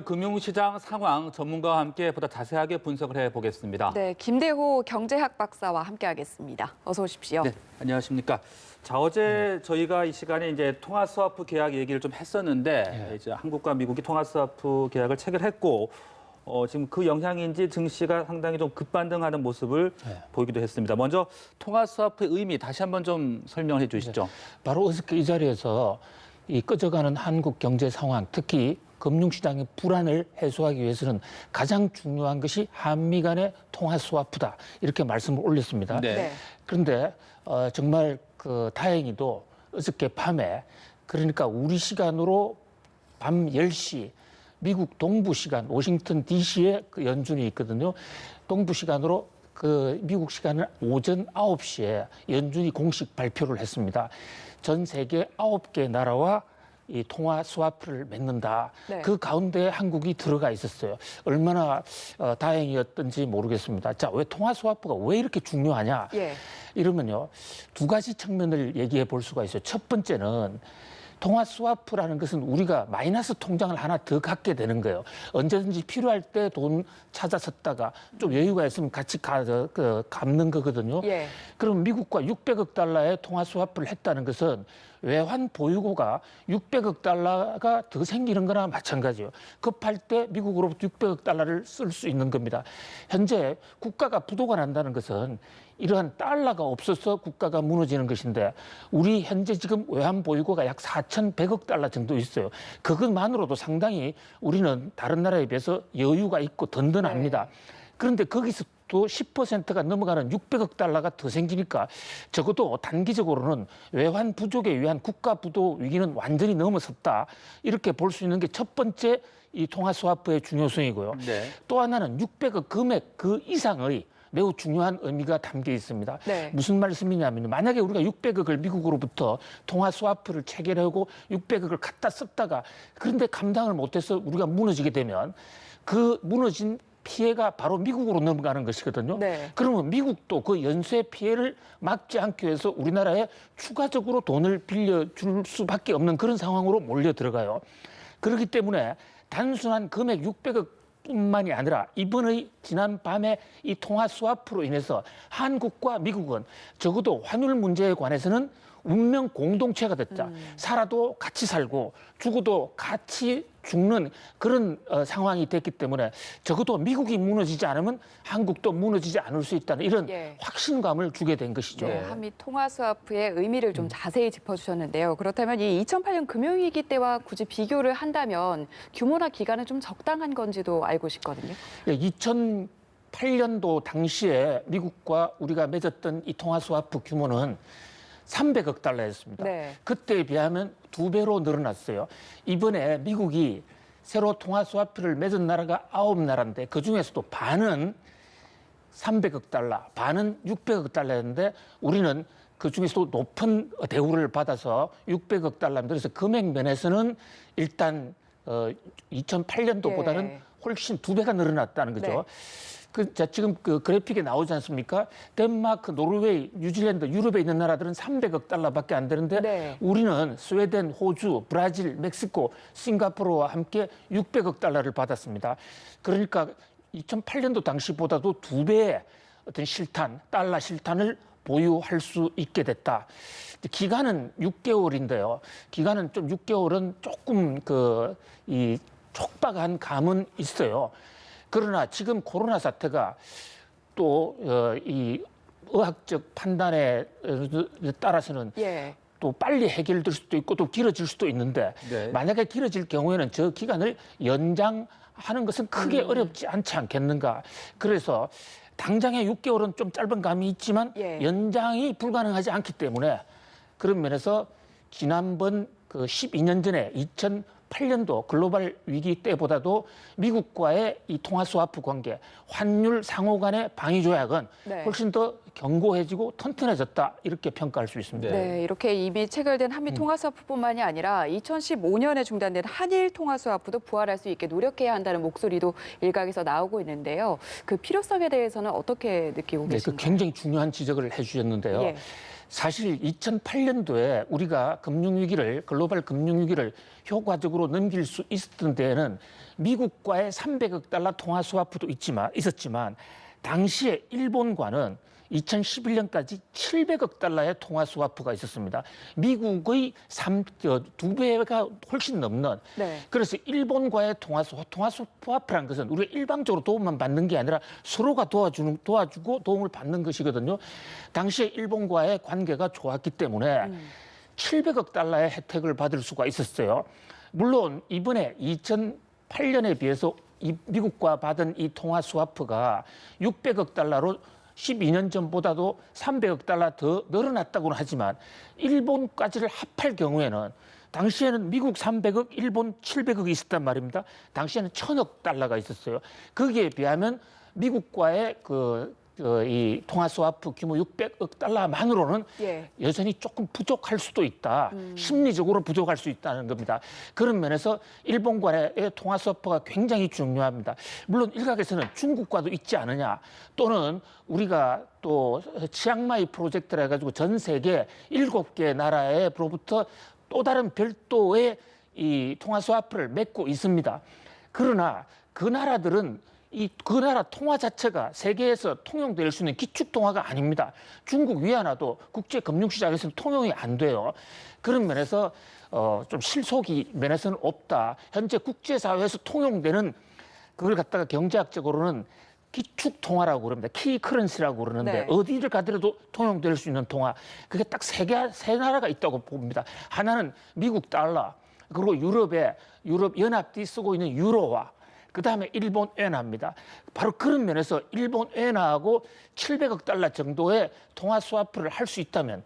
금융시장 상황 전문가와 함께 보다 자세하게 분석을 해보겠습니다. 네, 김대호 경제학 박사와 함께하겠습니다. 어서 오십시오. 네, 안녕하십니까. 자, 어제 저희가 이 시간에 이제 통화스와프 계약 얘기를 좀 했었는데 이제 한국과 미국이 통화스와프 계약을 체결했고 지금 그 영향인지 증시가 상당히 좀 급반등하는 모습을 보이기도 했습니다. 먼저 통화스와프의 의미 다시 한번 좀 설명해 주시죠. 바로 어저께 이 자리에서 이 꺼져가는 한국 경제 상황, 특히 금융시장의 불안을 해소하기 위해서는 가장 중요한 것이 한미 간의 통화 스와프다. 이렇게 말씀을 올렸습니다. 네. 그런데 정말 다행히도 어저께 밤에 그러니까 우리 시간으로 밤 10시 미국 동부 시간 워싱턴 DC에 그 연준이 있거든요. 동부 시간으로 미국 시간은 오전 9시에 연준이 공식 발표를 했습니다. 전 세계 9개 나라와 이 통화 스와프를 맺는다. 네. 그 가운데 한국이 들어가 있었어요. 얼마나 다행이었던지 모르겠습니다. 자, 왜 통화 스와프가 왜 이렇게 중요하냐? 예. 이러면요, 두 가지 측면을 얘기해 볼 수가 있어요. 첫 번째는 통화 스와프라는 것은 우리가 마이너스 통장을 하나 더 갖게 되는 거예요. 언제든지 필요할 때 돈 찾아 썼다가 좀 여유가 있으면 같이 갚는 거거든요. 예. 그럼 미국과 600억 달러의 통화 스와프를 했다는 것은 외환 보유고가 600억 달러가 더 생기는 거나 마찬가지예요. 급할 때 미국으로부터 600억 달러를 쓸 수 있는 겁니다. 현재 국가가 부도가 난다는 것은 이러한 달러가 없어서 국가가 무너지는 것인데 우리 현재 지금 외환 보유고가 약 4,100억 달러 정도 있어요. 그것만으로도 상당히 우리는 다른 나라에 비해서 여유가 있고 든든합니다. 그런데 거기서 또 10%가 넘어가는 600억 달러가 더 생기니까 적어도 단기적으로는 외환 부족에 의한 국가 부도 위기는 완전히 넘어섰다. 이렇게 볼 수 있는 게 첫 번째 이 통화 스와프의 중요성이고요. 네. 또 하나는 600억 금액 그 이상의 매우 중요한 의미가 담겨 있습니다. 네. 무슨 말씀이냐면 만약에 우리가 600억을 미국으로부터 통화 스와프를 체결하고 600억을 갖다 썼다가 그런데 감당을 못해서 우리가 무너지게 되면 그 무너진 피해가 바로 미국으로 넘어가는 것이거든요. 네. 그러면 미국도 그 연쇄 피해를 막지 않기 위해서 우리나라에 추가적으로 돈을 빌려줄 수밖에 없는 그런 상황으로 몰려 들어가요. 그렇기 때문에 단순한 금액 600억 뿐만이 아니라 이번의 지난 밤에 이 통화 스와프로 인해서 한국과 미국은 적어도 환율 문제에 관해서는 운명 공동체가 됐다. 살아도 같이 살고 죽어도 같이 죽는 그런 상황이 됐기 때문에 적어도 미국이 무너지지 않으면 한국도 무너지지 않을 수 있다는 이런 확신감을 주게 된 것이죠. 네, 한미 통화 스와프의 의미를 좀 자세히 짚어주셨는데요. 그렇다면 이 2008년 금융위기 때와 굳이 비교를 한다면 규모나 기간은 좀 적당한 건지도 알고 싶거든요. 2008년도 당시에 미국과 우리가 맺었던 이 통화 스와프 규모는 300억 달러였습니다. 네. 그때에 비하면 2배로 늘어났어요. 이번에 미국이 새로 통화 스와프를 맺은 나라가 9나라인데 그중에서도 반은 300억 달러, 반은 600억 달러였는데 우리는 그중에서도 높은 대우를 받아서 600억 달러입니다. 그래서 금액 면에서는 일단 2008년도보다는 훨씬 2배가 늘어났다는 거죠. 네. 지금 그 그래픽에 나오지 않습니까? 덴마크, 노르웨이, 뉴질랜드, 유럽에 있는 나라들은 300억 달러밖에 안 되는데 우리는 스웨덴, 호주, 브라질, 멕시코, 싱가포르와 함께 600억 달러를 받았습니다. 그러니까 2008년도 당시보다도 2배의 어떤 달러 실탄을 보유할 수 있게 됐다. 기간은 6개월인데요. 기간은 좀 6개월은 조금 이 촉박한 감은 있어요. 그러나 지금 코로나 사태가 또 이 의학적 판단에 따라서는 또 빨리 해결될 수도 있고 또 길어질 수도 있는데 만약에 길어질 경우에는 저 기간을 연장하는 것은 크게 어렵지 않지 않겠는가. 그래서 당장의 6개월은 좀 짧은 감이 있지만 연장이 불가능하지 않기 때문에 그런 면에서 지난번 12년 전에 2008년도 글로벌 위기 때보다도 미국과의 이 통화 스와프 관계, 환율 상호 간의 방위 조약은 훨씬 더 견고해지고 튼튼해졌다 이렇게 평가할 수 있습니다. 네, 이렇게 이미 체결된 한미 통화 스와프뿐만이 아니라 2015년에 중단된 한일 통화 스와프도 부활할 수 있게 노력해야 한다는 목소리도 일각에서 나오고 있는데요. 그 필요성에 대해서는 어떻게 느끼고 계신가요? 굉장히 중요한 지적을 해주셨는데요. 사실 2008년도에 우리가 글로벌 금융위기를 효과적으로 효과적으로 넘길 수 있었던 데에는 미국과의 300억 달러 통화 스와프도 있었지만 당시에 일본과는 2011년까지 700억 달러의 통화 스와프가 있었습니다. 미국의 2배가 훨씬 넘는. 네. 그래서 일본과의 통화 스와프라는 것은 우리가 일방적으로 도움만 받는 게 아니라 서로가 도와주고 도움을 받는 것이거든요. 당시에 일본과의 관계가 좋았기 때문에 700억 달러의 혜택을 받을 수가 있었어요. 물론 이번에 2008년에 비해서 미국과 받은 이 통화 스와프가 600억 달러로 12년 전보다도 300억 달러 더 늘어났다고는 하지만 일본까지를 합할 경우에는 당시에는 미국 300억, 일본 700억이 있었단 말입니다. 당시에는 1000억 달러가 있었어요. 거기에 비하면 미국과의 이 통화 스와프 규모 600억 달러만으로는 예. 여전히 조금 부족할 수도 있다. 심리적으로 부족할 수 있다는 겁니다. 그런 면에서 일본과의 통화 스와프가 굉장히 중요합니다. 물론 일각에서는 중국과도 있지 않느냐, 또는 우리가 또 치앙마이 프로젝트라 해가지고 전 세계 7개 나라로부터 또 다른 별도의 이 통화 스와프를 맺고 있습니다. 그러나 그 나라들은 그 나라 통화 자체가 세계에서 통용될 수 있는 기축 통화가 아닙니다. 중국 위안화도 국제 금융시장에서는 통용이 안 돼요. 그런 면에서 좀 실속이 면에서는 없다. 현재 국제사회에서 통용되는 그걸 갖다가 경제학적으로는 기축 통화라고 그럽니다. 키 커런시라고 그러는데 네. 어디를 가더라도 통용될 수 있는 통화. 그게 딱 세 나라가 있다고 봅니다. 하나는 미국 달러, 그리고 유럽 연합이 쓰고 있는 유로화. 그다음에 일본 엔화입니다. 바로 그런 면에서 일본 엔화하고 700억 달러 정도의 통화 스와프를 할 수 있다면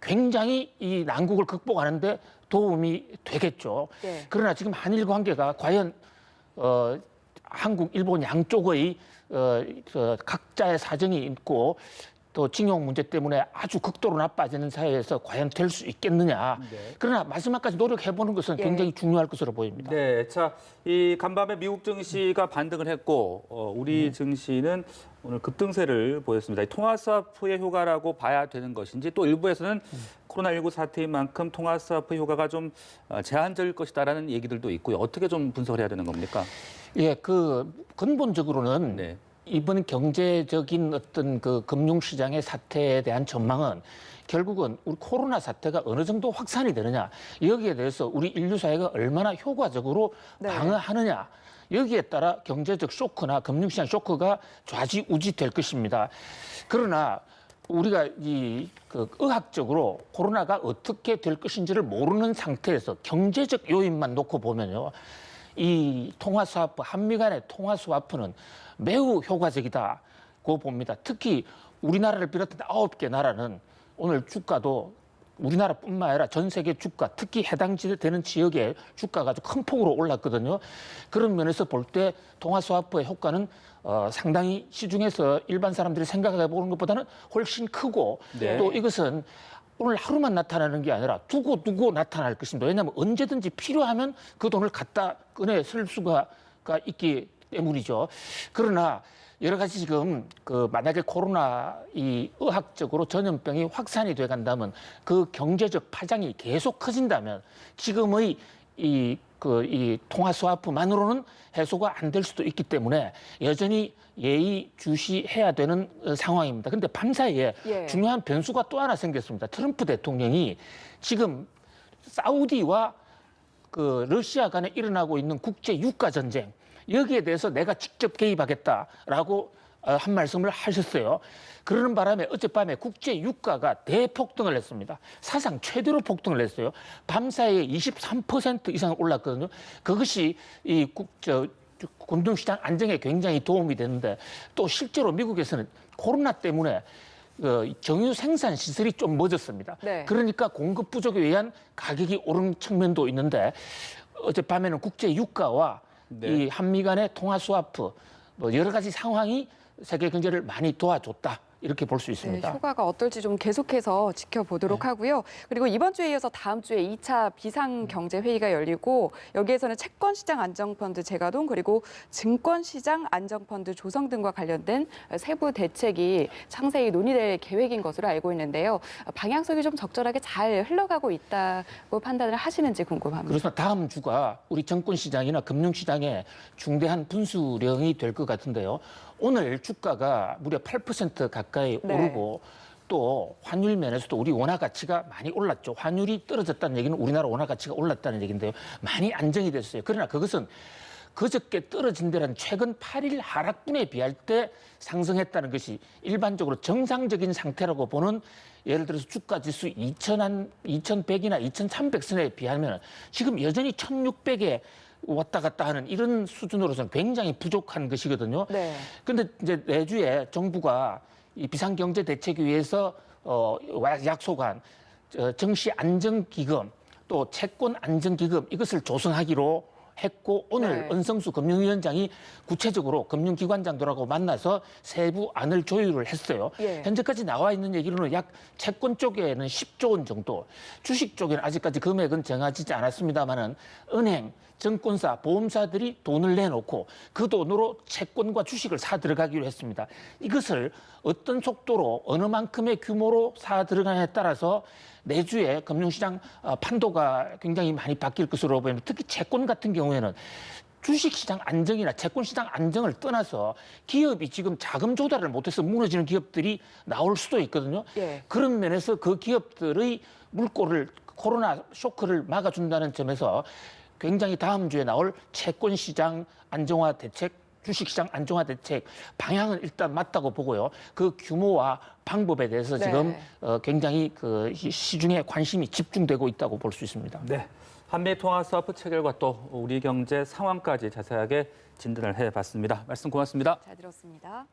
굉장히 이 난국을 극복하는 데 도움이 되겠죠. 네. 그러나 지금 한일 관계가 과연 한국, 일본 양쪽의 각자의 사정이 있고 또 징용 문제 때문에 아주 극도로 나빠지는 사회에서 과연 될 수 있겠느냐. 네. 그러나 마지막까지 노력해보는 것은 예. 굉장히 중요할 것으로 보입니다. 네, 자, 이 간밤에 미국 증시가 반등을 했고 우리 증시는 오늘 급등세를 보였습니다. 이 통화 스와프의 효과라고 봐야 되는 것인지 또 일부에서는 코로나19 사태인 만큼 통화 스와프 효과가 좀 제한적일 것이다라는 얘기들도 있고요. 어떻게 좀 분석을 해야 되는 겁니까? 예, 근본적으로는 네. 이번 경제적인 어떤 그 금융시장의 사태에 대한 전망은 결국은 우리 코로나 사태가 어느 정도 확산이 되느냐, 여기에 대해서 우리 인류 사회가 얼마나 효과적으로 네. 방어하느냐, 여기에 따라 경제적 쇼크나 금융시장 쇼크가 좌지우지 될 것입니다. 그러나 우리가 의학적으로 코로나가 어떻게 될 것인지를 모르는 상태에서 경제적 요인만 놓고 보면요, 이 통화 스와프, 한미 간의 통화 스와프는 매우 효과적이다고 봅니다. 특히 우리나라를 비롯한 9개 나라는 오늘 주가도 우리나라뿐만 아니라 전 세계 주가, 특히 해당되는 지역의 주가가 아주 큰 폭으로 올랐거든요. 그런 면에서 볼 때 통화 스와프의 효과는 상당히 시중에서 일반 사람들이 생각해 보는 것보다는 훨씬 크고 네. 또 이것은 오늘 하루만 나타나는 게 아니라 두고 나타날 것입니다. 왜냐하면 언제든지 필요하면 그 돈을 갖다 꺼내 쓸 수가 있기 때문이죠. 그러나 여러 가지 지금 만약에 코로나 이 의학적으로 전염병이 확산이 돼 간다면 그 경제적 파장이 계속 커진다면 지금의 이 통화 스와프만으로는 해소가 안 될 수도 있기 때문에 여전히 예의주시해야 되는 상황입니다. 그런데 밤사이에 예. 중요한 변수가 또 하나 생겼습니다. 트럼프 대통령이 지금 사우디와 러시아 간에 일어나고 있는 국제 유가 전쟁, 여기에 대해서 내가 직접 개입하겠다라고 한 말씀을 하셨어요. 그러는 바람에 어젯밤에 국제 유가가 대폭등을 했습니다. 사상 최대로 폭등을 했어요. 밤사이에 23% 이상 올랐거든요. 그것이 이 금융시장 안정에 굉장히 도움이 되는데, 또 실제로 미국에서는 코로나 때문에 정유 생산 시설이 좀 멎었습니다. 네. 그러니까 공급 부족에 의한 가격이 오른 측면도 있는데, 어젯밤에는 국제 유가와 네. 이 한미 간의 통화 스와프, 여러 가지 상황이 세계 경제를 많이 도와줬다. 이렇게 볼 수 있습니다. 네, 효과가 어떨지 좀 계속해서 지켜보도록 하고요. 그리고 이번 주에 이어서 다음 주에 2차 비상경제회의가 열리고 여기에서는 채권시장 안정펀드 재가동 그리고 증권시장 안정펀드 조성 등과 관련된 세부 대책이 상세히 논의될 계획인 것으로 알고 있는데요. 방향성이 좀 적절하게 잘 흘러가고 있다고 판단을 하시는지 궁금합니다. 그래서 다음 주가 우리 정권시장이나 금융시장의 중대한 분수령이 될 것 같은데요. 오늘 주가가 무려 8% 가까이 네. 오르고 또 환율 면에서도 우리 원화 가치가 많이 올랐죠. 환율이 떨어졌다는 얘기는 우리나라 원화 가치가 올랐다는 얘기인데요. 많이 안정이 됐어요. 그러나 그것은 그저께 떨어진 데는 최근 8일 하락분에 비할 때 상승했다는 것이 일반적으로 정상적인 상태라고 보는 예를 들어서 주가 지수 2100이나 2300선에 비하면 지금 여전히 1600에 왔다 갔다 하는 이런 수준으로서는 굉장히 부족한 것이거든요. 네. 그런데 이제 내주에 정부가 이 비상경제 대책을 위해서 약속한 정시 안정기금 또 채권 안정기금 이것을 조성하기로 했고 오늘 네. 은성수 금융위원장이 구체적으로 금융기관장들하고 만나서 세부 안을 조율을 했어요. 예. 현재까지 나와 있는 얘기로는 약 채권 쪽에는 10조 원 정도, 주식 쪽에는 아직까지 금액은 정해지지 않았습니다만은 은행, 증권사, 보험사들이 돈을 내놓고 그 돈으로 채권과 주식을 사 들어가기로 했습니다. 이것을 어떤 속도로 어느 만큼의 규모로 사 들어가냐에 따라서 내주에 금융시장 판도가 굉장히 많이 바뀔 것으로 보입니다. 특히 채권 같은 경우에는 주식시장 안정이나 채권시장 안정을 떠나서 기업이 지금 자금 조달을 못해서 무너지는 기업들이 나올 수도 있거든요. 예. 그런 면에서 그 기업들의 물꼬를 코로나 쇼크를 막아준다는 점에서 굉장히 다음 주에 나올 채권시장 안정화 대책, 주식시장 안정화 대책 방향은 일단 맞다고 보고요. 그 규모와 방법에 대해서 네. 지금 굉장히 그 시중에 관심이 집중되고 있다고 볼 수 있습니다. 네. 한미 통화 스와프 체결과 또 우리 경제 상황까지 자세하게 진단을 해봤습니다. 말씀 고맙습니다. 잘 들었습니다.